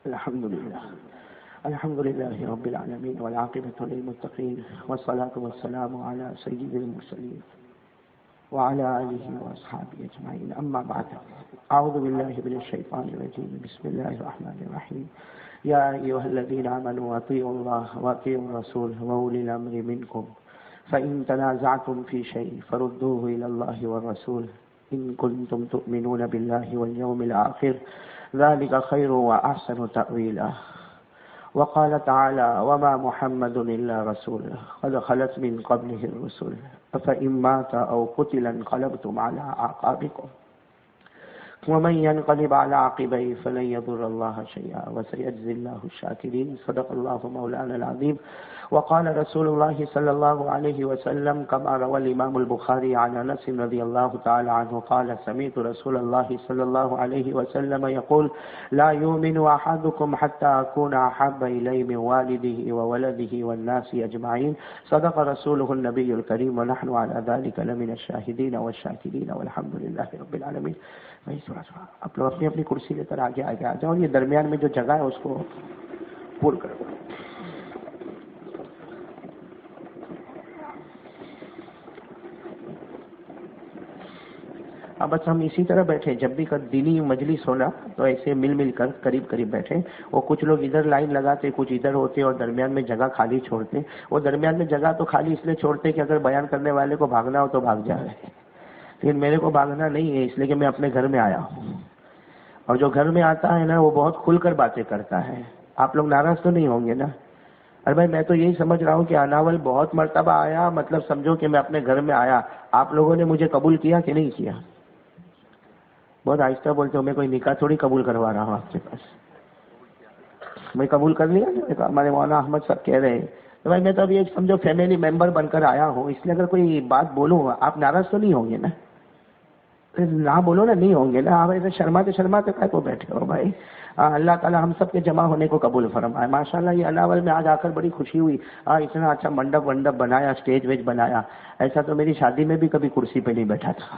الحمد لله رب العالمين والعاقبة للمتقين والصلاة والسلام على سيد المرسلين وعلى آله وأصحابه أجمعين. أما بعد، أعوذ بالله من الشيطان الرجيم. بسم الله الرحمن الرحيم. يا أيها الذين آمنوا أطيعوا الله وأطيعوا الرسول وأولي الأمر منكم فإن تنازعتم في شيء فردوه إلى الله والرسول إن كنتم تؤمنون بالله واليوم الآخر ذلك خير وأحسن تأويلا. وقال تعالى: وما محمد إلا رسول قد خلت من قبله الرسل أفإن مات أو قتل انقلبتم على أعقابكم ومن ينقلب على عقبيه فلن يضر الله شيئا وسيجزي الله الشاكرين. صدق الله مولانا العظيم. وقال رسول الله صلى الله عليه وسلم كما روى الإمام البخاري عن أنس رضي الله تعالى عنه قال: سمعت رسول الله صلى الله عليه وسلم يقول: لا يؤمن أحدكم حتى أكون أحب إليه من والده وولده والناس أجمعين. صدق رسوله النبي الكريم ونحن على ذلك لمن الشاهدين والشاكرين والحمد لله رب العالمین. بھائی تھوڑا سا آپ لوگ اپنی اپنی کرسی لے کر آگے آ جاؤ، یہ درمیان میں جو جگہ ہے اس کو پور کرو. اب بس ہم اسی طرح بیٹھے، جب بھی دینی مجلس ہونا تو ایسے مل مل کر قریب قریب بیٹھے. وہ کچھ لوگ ادھر لائن لگاتے، کچھ ادھر ہوتے اور درمیان میں جگہ خالی چھوڑتے. وہ درمیان میں جگہ تو خالی اس لیے چھوڑتے کہ اگر بیان کرنے والے کو بھاگنا ہو تو بھاگ جائے، لیکن میرے کو بھاگنا نہیں ہے، اس لیے کہ میں اپنے گھر میں آیا ہوں. اور جو گھر میں آتا ہے نا وہ بہت کھل کر باتیں کرتا ہے. آپ لوگ ناراض تو نہیں ہوں گے نا؟ ارے بھائی میں تو یہی سمجھ رہا ہوں کہ اناول بہت مرتبہ آیا، مطلب سمجھو کہ میں اپنے گھر میں آیا. آپ لوگوں نے مجھے قبول کیا کہ نہیں کیا؟ بہت آہستہ بولتے ہو، میں کوئی نکاح تھوڑی قبول کروا رہا ہوں آپ کے پاس. میں قبول کر لیا. ہمارے مولانا احمد صاحب کہہ رہے ہیں تو بھائی میں تو ابھی ایک سمجھو فیملی ممبر بن کر آیا ہوں، اس لیے اگر کوئی بات بولوں آپ ناراض تو نہیں ہوں گے نا؟ نہ بولو نا، نہیں ہوں گے نا. آپ ایسے شرماتے شرماتے کہاں کو بیٹھے ہو بھائی؟ اللہ تعالیٰ ہم سب کے جمع ہونے کو قبول فرمائے. ماشاءاللہ یہ اناول میں آج آ کر بڑی خوشی ہوئی. اتنا اچھا منڈپ ونڈپ بنایا، اسٹیج ویج بنایا. ایسا تو میری شادی میں بھی کبھی کرسی پہ نہیں بیٹھا تھا.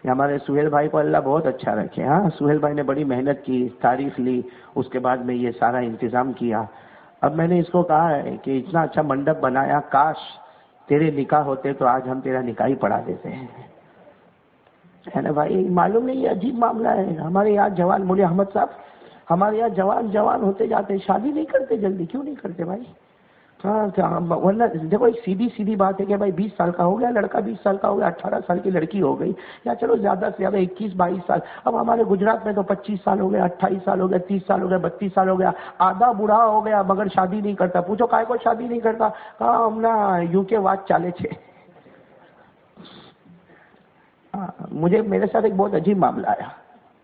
ہمارے سہیل بھائی کو اللہ بہت اچھا رکھے. سہیل بھائی نے بڑی محنت کی، تعریف لی، اس کے بعد میں یہ سارا انتظام کیا. اب میں نے اس کو کہا ہے کہ اتنا اچھا منڈپ بنایا، کاش تیرے نکاح ہوتے تو آج ہم تیرا نکاح ہی پڑھا دیتے ہیں. ہے نا بھائی؟ معلوم نہیں، یہ عجیب معاملہ ہے. ہمارے یہاں جوان مولوی احمد صاحب، ہمارے یہاں جوان ہوتے جاتے، شادی نہیں کرتے جلدی. کیوں نہیں کرتے بھائی؟ ورنہ دیکھو ایک سیدھی بات ہے کہ بھائی 20 سال کا ہو گیا لڑکا، 20 سال کا ہو گیا، 18 سال کی لڑکی ہو گئی، یا چلو زیادہ سے زیادہ 21-22 سال. اب ہمارے گجرات میں تو 25 سال ہو گیا، 28 سال ہو گیا، 30 سال ہو گیا، 32 سال ہو گیا. آدھا بوڑھا ہو گیا مگر شادی نہیں کرتا. پوچھو کائے کو شادی نہیں کرتا؟ ہم نا UK વાત ચાલે છે. مجھے میرے ساتھ ایک بہت عجیب معاملہ آیا،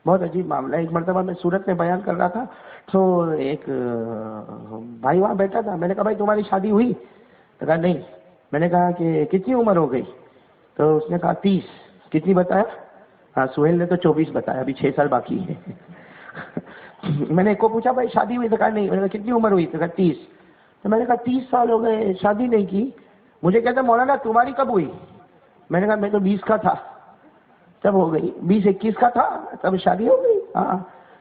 بہت عجیب معاملہ. ایک مرتبہ میں سورت میں بیان کر رہا تھا تو ایک بھائی وہاں بیٹھا تھا. میں نے کہا بھائی تمہاری شادی ہوئی؟ تو کہا نہیں. میں نے کہا کہ کتنی عمر ہو گئی؟ تو اس نے کہا 30. کتنی بتایا؟ سہیل نے تو 24 بتایا، ابھی 6 سال باقی ہے. میں نے ایک کو پوچھا بھائی شادی ہوئی؟ تو کہا نہیں. میں نے کہا کتنی عمر ہوئی؟ تو کہا 30. تو میں نے کہا 30 سال ہو گئے شادی نہیں کی. مجھے کہتا مولانا تمہاری کب ہوئی؟ میں نے کہا میں تو 20 کا تھا تب ہو گئی، 20-21 کا تھا تب شادی ہو گئی.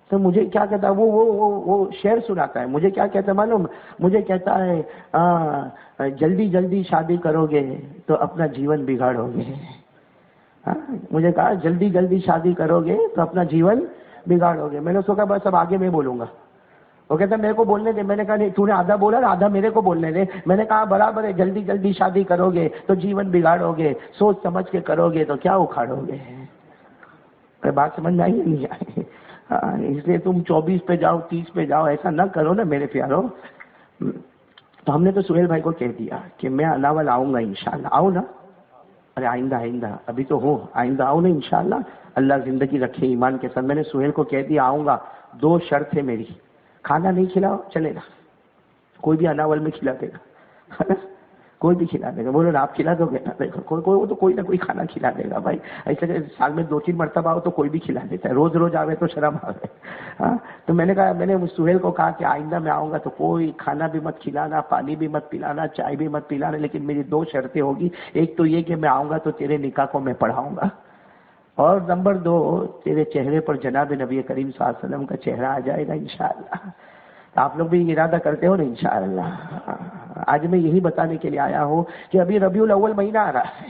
تو مجھے کیا کہتا ہے وہ شعر سناتا ہے. مجھے کیا کہتا ہے معلوم؟ مجھے کہتا ہے جلدی جلدی شادی کرو گے تو اپنا جیون بگاڑو گے. مجھے کہا جلدی جلدی شادی کرو گے تو اپنا جیون بگاڑو گے. میں نے سوچا بس اب آگے میں بولوں گا. وہ کہتا ہے میرے کو بولنے دے. میں نے کہا نہیں، تو نے آدھا بولا نا، آدھا میرے کو بولنے دے. میں نے کہا برابر ہے، جلدی جلدی شادی کرو گے تو جیون بگاڑو گے، سوچ سمجھ کے کرو گے تو کیا اکھاڑو گے. بات سمجھ میں آئی نہیں آئی؟ اس لیے تم 24 پہ جاؤ، 30 پہ جاؤ، ایسا نہ کرو نا میرے پیارو. تو ہم نے تو سہیل بھائی کو کہہ دیا کہ میں اناول آؤں گا انشاءاللہ. آؤ نا؟ ارے آئندہ ابھی تو ہوں، آئندہ آؤ نا انشاءاللہ. اللہ زندگی رکھے ایمان کے ساتھ. میں نے سہیل کو کہہ دیا آؤں گا. 2 شرط ہے میری. کھانا نہیں کھلاؤ چلے گا، کوئی بھی اناول میں کھلا دے گا، کوئی بھی کھلا دے گا. بولو نا آپ کھلا دو گے نا؟ دیکھو کوئی نہ کوئی کھانا کھلا دے گا بھائی. ایسے سال میں 2-3 مرتبہ آؤ تو کوئی بھی کھلا دیتا ہے، روز روز آوے تو شرم آوے. تو میں نے سہیل کو کہا کہ آئندہ میں آؤں گا تو کوئی کھانا بھی مت کھلانا، پانی بھی مت پلانا، چائے بھی مت پلانا، لیکن میری 2 شرطیں ہوگی. ایک تو یہ کہ میں آؤں گا تو تیرے نکاح کو میں پڑھاؤں گا. اور نمبر 2، تیرے چہرے پر جناب نبی کریم صلی اللہ علیہ وسلم کا چہرہ آ جائے گا انشاءاللہ۔ آپ لوگ بھی ارادہ کرتے ہو نا انشاءاللہ؟ آج میں یہی بتانے کے لیے آیا ہوں کہ ابھی ربیع الاول مہینہ آ رہا ہے،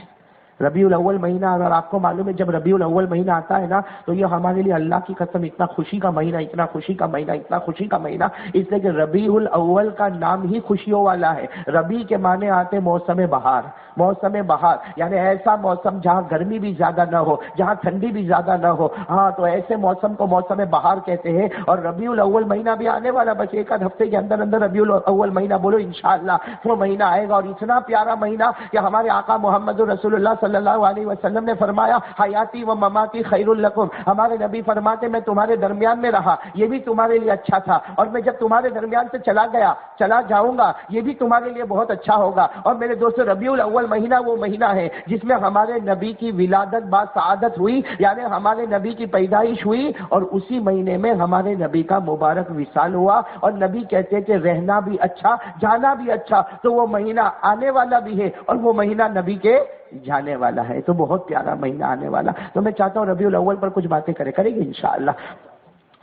ربیع الاول مہینہ، اور آپ کو معلوم ہے جب ربیع الاول مہینہ آتا ہے نا تو یہ ہمارے لیے اللہ کی قسم اتنا خوشی کا مہینہ، اتنا خوشی کا مہینہ، اتنا خوشی کا مہینہ، اس لیے کہ ربیع الاول کا نام ہی خوشیوں والا ہے۔ ربیع کے معنی آتے موسم بہار، موسم بہار یعنی ایسا موسم جہاں گرمی بھی زیادہ نہ ہو، جہاں ٹھنڈی بھی زیادہ نہ ہو، ہاں تو ایسے موسم کو موسم بہار کہتے ہیں۔ اور ربیع الاول مہینہ بھی آنے والا، بس ایک آدھ ہفتے کے اندر اندر ربیع الاول مہینہ بولو انشاءاللہ وہ مہینہ آئے گا، اور اتنا پیارا مہینہ کہ ہمارے آقا محمد رسول اللہ صلی اللہ علیہ وسلم نے فرمایا حیاتی و مماتی خیر لکم، ہمارے نبی فرماتے میں تمہارے درمیان میں رہا یہ بھی تمہارے لیے اچھا تھا، اور میں جب تمہارے درمیان سے چلا جاؤں گا یہ بھی تمہارے لیے بہت اچھا ہوگا۔ اور میرے دوستو ربیع الاول مہینہ وہ مہینہ ہے جس میں ہمارے نبی کی ولادت با سعادت ہوئی، یعنی ہمارے نبی کی پیدائش ہوئی، اور اسی مہینے میں ہمارے نبی کا مبارک وصال ہوا۔ اور نبی کہتے کہ رہنا بھی اچھا جانا بھی اچھا، تو وہ مہینہ آنے والا بھی ہے اور وہ مہینہ نبی کے جانے والا ہے، تو بہت پیارا مہینہ آنے والا۔ تو میں چاہتا ہوں ربیع الاول پر کچھ باتیں کریں گے انشاءاللہ۔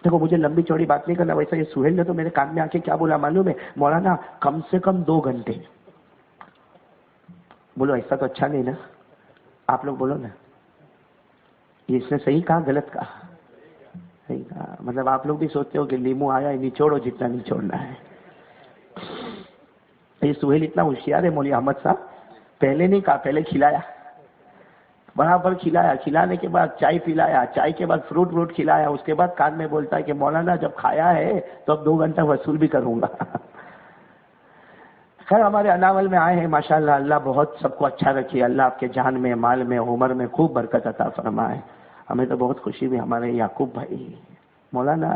دیکھو مجھے لمبی چوڑی بات نہیں کرنا، ویسا یہ سہیل نے تو میرے کان میں آ کے کیا بولا معلوم ہے؟ مولانا کم سے کم 2 گھنٹے۔ بولو ایسا تو اچھا نہیں نا، آپ لوگ بولو نا، یہ اس نے صحیح کہا غلط کہا؟ صحیح کہا، مطلب آپ لوگ بھی سوچتے ہو کہ لیمو آیا نچوڑو جتنا نچوڑنا ہے۔ یہ سہیل اتنا ہوشیار ہے مولوی احمد صاحب، پہلے نہیں کہا، پہلے کھلایا، برابر کھلایا، کھلانے کے بعد چائے پلایا، چائے کے بعد فروٹ کھلایا، اس کے بعد کان میں بولتا ہے کہ مولانا جب کھایا ہے تو اب 2 گھنٹہ وصول بھی کروں گا۔ خیر ہمارے اناول میں آئے ہیں ماشاءاللہ، اللہ بہت سب کو اچھا رکھیے، اللہ آپ کے جان میں مال میں عمر میں خوب برکت عطا فرمائے۔ ہمیں تو بہت خوشی ہوئی، ہمارے یعقوب بھائی مولانا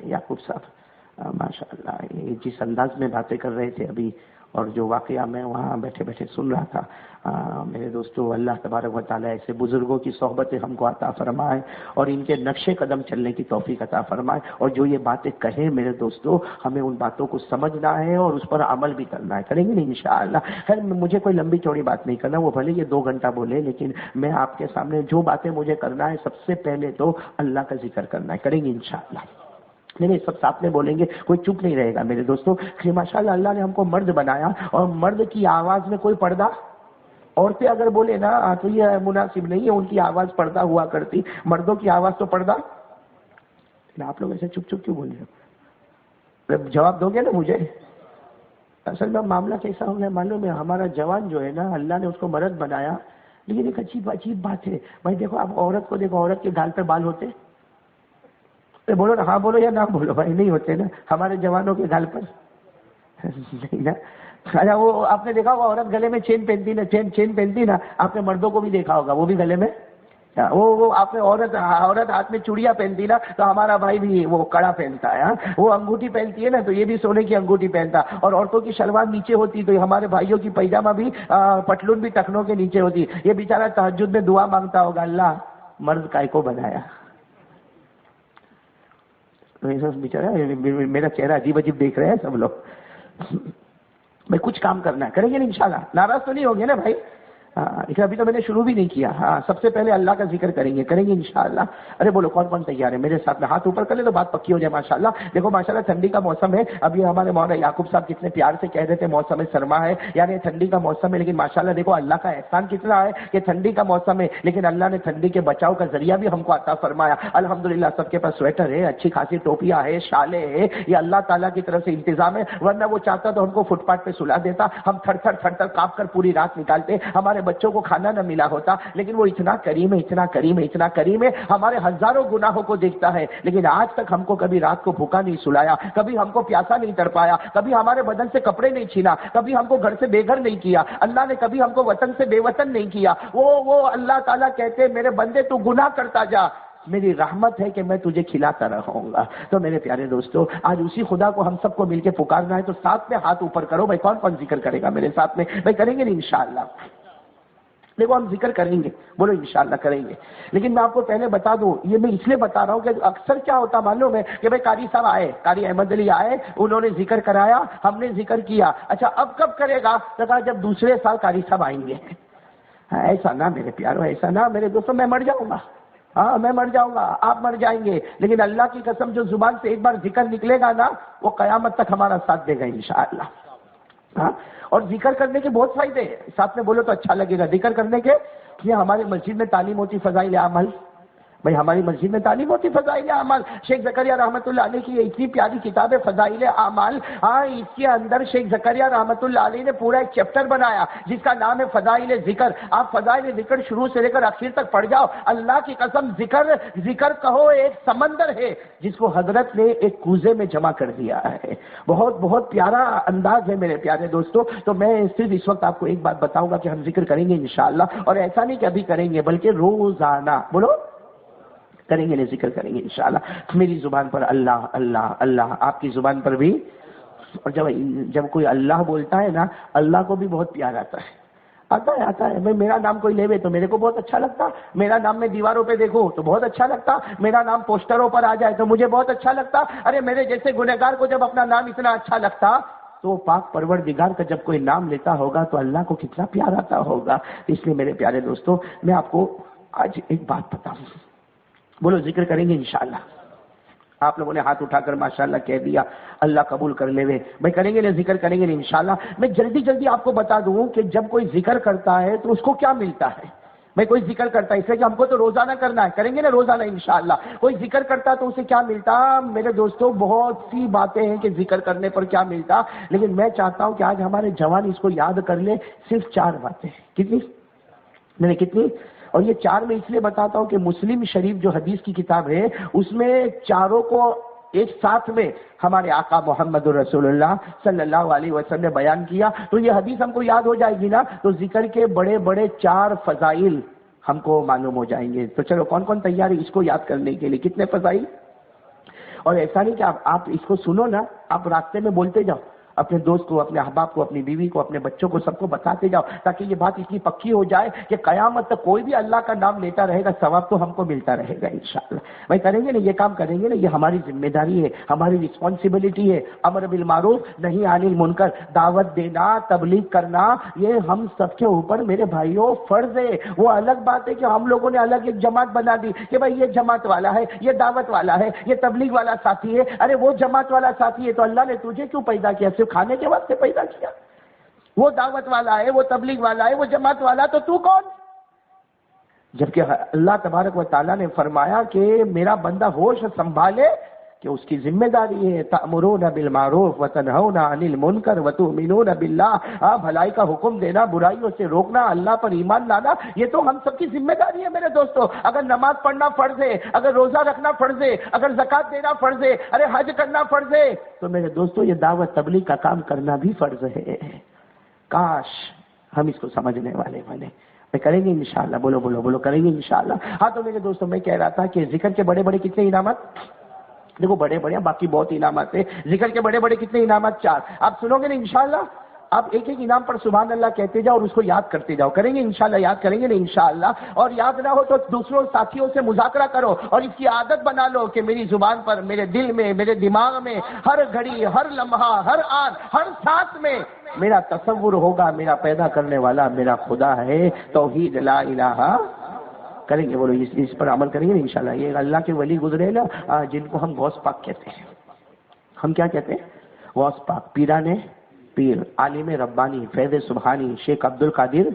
یعقوب صاحب ماشاءاللہ یہ جس انداز میں باتیں کر رہے تھے ابھی، اور جو واقعہ میں وہاں بیٹھے بیٹھے سن رہا تھا، میرے دوستو اللہ تبارک و تعالیٰ ایسے بزرگوں کی صحبتیں ہم کو عطا فرمائے اور ان کے نقش قدم چلنے کی توفیق عطا فرمائے، اور جو یہ باتیں کہیں میرے دوستو ہمیں ان باتوں کو سمجھنا ہے اور اس پر عمل بھی کرنا ہے، کریں گے نا انشاءاللہ۔ خیر مجھے کوئی لمبی چوڑی بات نہیں کرنا، وہ بھلے یہ 2 گھنٹہ بولے، لیکن میں آپ کے سامنے جو باتیں مجھے کرنا ہے سب سے پہلے تو اللہ کا ذکر کرنا ہے، کریں گے انشاءاللہ۔ نہیں سب ساتھ میں بولیں گے، کوئی چپ نہیں رہے گا میرے دوستو۔ ماشاءاللہ اللہ نے ہم کو مرد بنایا، اور مرد کی آواز میں کوئی پردہ، عورتیں اگر بولے نا تو یہ مناسب نہیں ہے، ان کی آواز پردہ ہوا کرتی، مردوں کی آواز تو پردہ۔ آپ لوگ ایسے چپ چپ کیوں بول رہے ہو؟ جواب دو گے نا مجھے؟ اصل میں معاملہ کیسا ہو گیا معلوم ہے، ہمارا جوان جو ہے نا اللہ نے اس کو مرد بنایا، لیکن ایک عجیب بات ہے بھائی، دیکھو آپ عورت کو دیکھو، عورت کے گال پہ بال ہوتے، بولو نا، ہاں بولو یا نہ بولو بھائی، نہیں ہوتے نا ہمارے جوانوں کے گال پر، نہیں نا۔ اچھا وہ آپ نے دیکھا ہوگا عورت گلے میں چین پہنتی نا، چین پہنتی نا، آپ نے مردوں کو بھی دیکھا ہوگا وہ بھی گلے میں، وہ آپ نے عورت ہاتھ میں چوڑیاں پہنتی نا، تو ہمارا بھائی بھی وہ کڑا پہنتا ہے، وہ انگوٹھی پہنتی ہے نا تو یہ بھی سونے کی انگوٹھی پہنتا، اور عورتوں کی شلوار نیچے ہوتی تو ہمارے بھائیوں کی پیجامہ بھی پٹلون بھی ٹخنوں کے نیچے ہوتی۔ یہ بیچارہ تہجد میں دعا مانگتا ہوگا اللہ مرد کائے کو بنایا؟ بیچارہ میرا چہرہ عجیب دیکھ رہے ہیں سب لوگ۔ میں کچھ کام کرنا ہے، کریں گے نا انشاءاللہ، ناراض تو نہیں ہوگے نا بھائی؟ ابھی تو میں نے شروع بھی نہیں کیا، سب سے پہلے اللہ کا ذکر کریں گے انشاءاللہ۔ ارے بولو کون تیار ہے میرے ساتھ میں؟ ہاتھ اوپر کر لے تو بات پکی ہو جائے ماشاءاللہ۔ دیکھو ماشاءاللہ ٹھنڈی کا موسم ہے، ابھی ہمارے مولانا یعقوب صاحب کتنے پیار سے کہہ رہے تھے موسم سرما ہے، یعنی ٹھنڈی کا موسم ہے، لیکن ماشاءاللہ دیکھو اللہ کا احسان کتنا ہے کہ ٹھنڈی کا موسم ہے لیکن اللہ نے ٹھنڈی کے بچاؤ کا ذریعہ بھی ہم کو عطا فرمایا الحمدللہ۔ سب کے پاس سویٹر ہے، اچھی خاصی ٹوپیاں ہے، شالیں ہے، یہ اللہ تعالیٰ کی طرف سے انتظام ہے، ورنہ وہ چاہتا تو ہم کو فٹ پاتھ پہ سلا دیتا، ہم تھر تھر کاپ کر پوری رات نکالتے، ہمارے بچوں کو کھانا نہ ملا ہوتا، لیکن وہ اتنا کریم ہے، اتنا کریم ہے، اتنا کریم ہے، ہمارے ہزاروں گناہوں کو دیکھتا ہے، لیکن آج تک ہم کو کبھی رات کو بھوکا نہیں سلایا، کبھی ہم کو پیاسا نہیں تڑپایا، کبھی ہمارے بدن سے کپڑے نہیں چھینا، کبھی ہم کو گھر سے بے گھر نہیں کیا، اللہ نے کبھی ہم کو وطن سے بے وطن نہیں کیا۔ وہ اللہ تعالیٰ کہتے میرے بندے تو گناہ کرتا جا، میری رحمت ہے کہ میں تجھے کھلاتا رہوں گا۔ تو میرے پیارے دوستو آج اسی خدا کو ہم سب کو مل کے پکارنا ہے، تو ساتھ میں ہاتھ اوپر کرو بھائی، کون ذکر کرے گا میرے ساتھ میں؟ بھائی کریں گے نہیں انشاءاللہ؟ دیکھو ہم ذکر کریں گے، بولو انشاءاللہ کریں گے، لیکن میں آپ کو پہلے بتا دوں، یہ میں اس لیے بتا رہا ہوں کہ اکثر کیا ہوتا معلوم ہے کہ بھائی قاری صاحب آئے، قاری احمد علی آئے، انہوں نے ذکر کرایا، ہم نے ذکر کیا، اچھا اب کب کرے گا؟ کہا جب دوسرے سال قاری صاحب آئیں گے۔ ایسا نہ میرے پیارو، ایسا نہ میرے دوستوں، میں مر جاؤں گا، ہاں میں مر جاؤں گا، آپ مر جائیں گے، لیکن اللہ کی قسم جو زبان سے ایک بار ذکر نکلے گا نا وہ قیامت تک ہمارا ساتھ دے گا انشاءاللہ۔ ہاں، اور ذکر کرنے کے بہت فائدے ہیں، ساتھ میں بولو تو اچھا لگے گا۔ ذکر کرنے کے یہ ہماری مسجد میں تعلیم ہوتی فضائل اعمال، بھائی ہماری مسجد میں تعلیم ہوتی فضائل اعمال۔ شیخ زکریہ رحمۃ اللہ علیہ کی اتنی پیاری کتاب ہے فضائل اعمال، ہاں اس کے اندر شیخ زکریہ رحمۃ اللہ علیہ نے پورا ایک چیپٹر بنایا جس کا نام ہے فضائل ذکر۔ آپ فضائل ذکر شروع سے لے کر آخر تک پڑھ جاؤ، اللہ کی قسم ذکر کہو ایک سمندر ہے جس کو حضرت نے ایک کوزے میں جمع کر دیا ہے۔ بہت بہت پیارا انداز ہے میرے پیارے دوستو۔ تو میں صرف اس وقت آپ کو ایک بات بتاؤں گا کہ ہم ذکر کریں گے انشاءاللہ، اور ایسا نہیں کہ ابھی کریں گے بلکہ روزانہ، بولو کریں گے، نہیں ذکر کریں گے انشاءاللہ۔ میری زبان پر اللہ اللہ اللہ، آپ کی زبان پر بھی، اور جب کوئی اللہ بولتا ہے نا اللہ کو بھی بہت پیار آتا ہے۔ میرا نام کوئی لے تو میرے کو بہت اچھا لگتا، میرا نام میں دیواروں پہ دیکھوں تو بہت اچھا لگتا، میرا نام پوسٹروں پر آ جائے تو مجھے بہت اچھا لگتا۔ ارے میرے جیسے گنہگار کو جب اپنا نام اتنا اچھا لگتا تو پاک پروردگار کا جب کوئی نام لیتا ہوگا تو اللہ کو کتنا پیار آتا ہوگا۔ اس لیے میرے پیارے دوستو میں آپ کو آج ایک بات بتاؤں، بولو ذکر کریں گے انشاءاللہ۔ آپ لوگوں نے ہاتھ اٹھا کر ماشاءاللہ کہہ دیا، اللہ قبول کر لے وے، بھائی کریں گے نا ذکر کریں گے انشاءاللہ۔ میں جلدی آپ کو بتا دوں کہ جب کوئی ذکر کرتا ہے تو اس کو کیا ملتا ہے۔ میں کوئی ذکر کرتا ہے اس لیے کہ ہم کو تو روزانہ کرنا ہے، کریں گے نا روزانہ انشاءاللہ۔ کوئی ذکر کرتا تو اسے کیا ملتا؟ میرے دوستوں بہت سی باتیں ہیں کہ ذکر کرنے پر کیا ملتا، لیکن میں چاہتا ہوں کہ آج ہمارے جوان اس کو یاد کر لیں، صرف 4 باتیں۔ کتنی؟ میں نے کتنی؟ اور یہ 4 میں اس لیے بتاتا ہوں کہ مسلم شریف جو حدیث کی کتاب ہے اس میں چاروں کو ایک ساتھ میں ہمارے آقا محمد رسول اللہ صلی اللہ علیہ وسلم نے بیان کیا، تو یہ حدیث ہم کو یاد ہو جائے گی نا تو ذکر کے بڑے بڑے 4 فضائل ہم کو معلوم ہو جائیں گے۔ تو چلو کون کون تیار ہے اس کو یاد کرنے کے لیے؟ کتنے فضائل؟ اور ایسا نہیں کہ آپ اس کو سنو نا، آپ راستے میں بولتے جاؤ، اپنے دوست کو، اپنے احباب کو، اپنی بیوی کو، اپنے بچوں کو، سب کو بتاتے جاؤ تاکہ یہ بات اتنی پکی ہو جائے کہ قیامت تک کوئی بھی اللہ کا نام لیتا رہے گا، ثواب تو ہم کو ملتا رہے گا انشاءاللہ۔ بھائی کریں گے نا یہ کام، کریں گے نا، یہ ہماری ذمہ داری ہے، ہماری رسپانسبلٹی ہے۔ امر بالمعروف نہی عن المنکر، دعوت دینا، تبلیغ کرنا، یہ ہم سب کے اوپر میرے بھائیوں فرض ہے۔ وہ الگ بات ہے کہ ہم لوگوں نے الگ ایک جماعت بنا دی کہ بھائی یہ جماعت والا ہے، یہ دعوت والا ہے، یہ تبلیغ والا ساتھی ہے۔ ارے وہ جماعت والا ساتھی ہے تو اللہ نے تجھے کیوں پیدا کیا؟ صرف کھانے کے واسطے پیدا کیا؟ وہ دعوت والا ہے، وہ تبلیغ والا ہے، وہ جماعت والا، تو کون؟ جبکہ اللہ تبارک و تعالیٰ نے فرمایا کہ میرا بندہ ہوش سنبھالے کہ اس کی ذمہ داری ہے، تأمرون بالمعروف وتنہون عن المنکر وتؤمنون باللہ، بھلائی کا حکم دینا، برائیوں سے روکنا، اللہ پر ایمان لانا، یہ تو ہم سب کی ذمہ داری ہے میرے دوستو۔ اگر نماز پڑھنا فرض ہے، اگر روزہ رکھنا فرض ہے، اگر زکوٰۃ دینا فرض ہے، ارے حج کرنا فرض ہے، تو میرے دوستو یہ دعوت تبلیغ کا کام کرنا بھی فرض ہے۔ کاش ہم اس کو سمجھنے والے بنے۔ کریں گے انشاءاللہ، بولو بولو بولو، کریں گے انشاءاللہ۔ ہاں تو میرے دوستوں میں کہہ رہا تھا کہ ذکر کے بڑے بڑے کتنے انعامات؟ دیکھو بڑے بڑے، باقی بہت انعامات ہیں، ذکر کے بڑے بڑے کتنے انعامات؟ 4۔ آپ سنو گے نا انشاءاللہ، آپ ایک ایک انعام پر سبحان اللہ کہتے جاؤ اور اس کو یاد کرتے جاؤ۔ کریں گے انشاءاللہ، یاد کریں گے نا انشاءاللہ۔ اور یاد نہ ہو تو دوسروں ساتھیوں سے مذاکرہ کرو اور اس کی عادت بنا لو کہ میری زبان پر، میرے دل میں، میرے دماغ میں ہر گھڑی، ہر لمحہ، ہر آن، ہر سانس میں میرا تصور ہوگا میرا پیدا کرنے والا میرا خدا ہے، توحید لا الہ۔ کریں گے، بولو اس پر عمل کریں گے انشاءاللہ۔ یہ اللہ کے ولی گزرے نا جن کو ہم غوث پاک کہتے ہیں، ہم کیا کہتے ہیں؟ غوث پاک، پیرانے پیر، عالم ربانی، فیض سبحانی، شیخ عبد القادر۔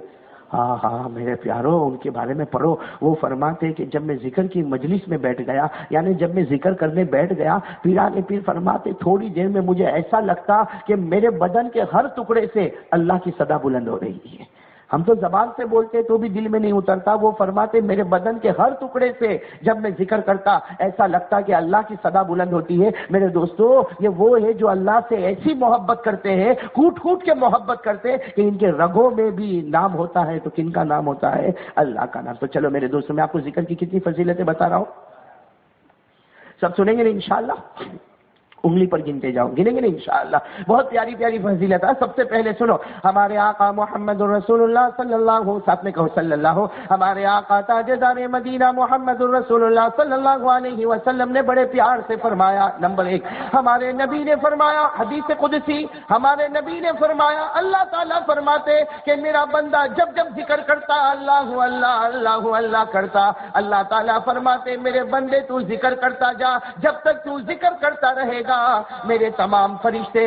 ہاں میرے پیارو، ان کے بارے میں پڑھو۔ وہ فرماتے کہ جب میں ذکر کی مجلس میں بیٹھ گیا، یعنی جب میں ذکر کرنے بیٹھ گیا، پیرانے پیر فرماتے تھوڑی دیر میں مجھے ایسا لگتا کہ میرے بدن کے ہر ٹکڑے سے اللہ کی صدا بلند ہو رہی ہے۔ ہم تو زبان سے بولتے تو بھی دل میں نہیں اترتا، وہ فرماتے میرے بدن کے ہر ٹکڑے سے جب میں ذکر کرتا ایسا لگتا کہ اللہ کی صدا بلند ہوتی ہے۔ میرے دوستو یہ وہ ہے جو اللہ سے ایسی محبت کرتے ہیں، کوٹ کوٹ کے محبت کرتے کہ ان کے رگوں میں بھی نام ہوتا ہے۔ تو کن کا نام ہوتا ہے؟ اللہ کا نام۔ تو چلو میرے دوستو میں آپ کو ذکر کی کتنی فضیلتیں بتا رہا ہوں، سب سنیں گے انشاءاللہ۔ انگلی پر گنتے جاؤ، گنیں گے انشاءاللہ. بہت پیاری پیاری فضیلت ہے. سب سے پہلے سنو، ہمارے آقا محمد رسول اللہ صلی اللہ، ساتھ میں کہو صلی اللہ، ہمارے آقا تاجدار مدینہ محمد رسول اللہ صلی اللہ علیہ وسلم نے بڑے پیار سے فرمایا. نمبر 1، ہمارے نبی نے فرمایا، حدیث قدسی، ہمارے نبی نے فرمایا، اللہ تعالیٰ فرماتے کہ میرا بندہ جب جب ذکر کرتا اللہ اللہ اللہ اللہ کرتا، اللہ تعالیٰ فرماتے میرے بندے تو ذکر کرتا جا، جب تک تو ذکر کرتا رہے گا میرے تمام فرشتے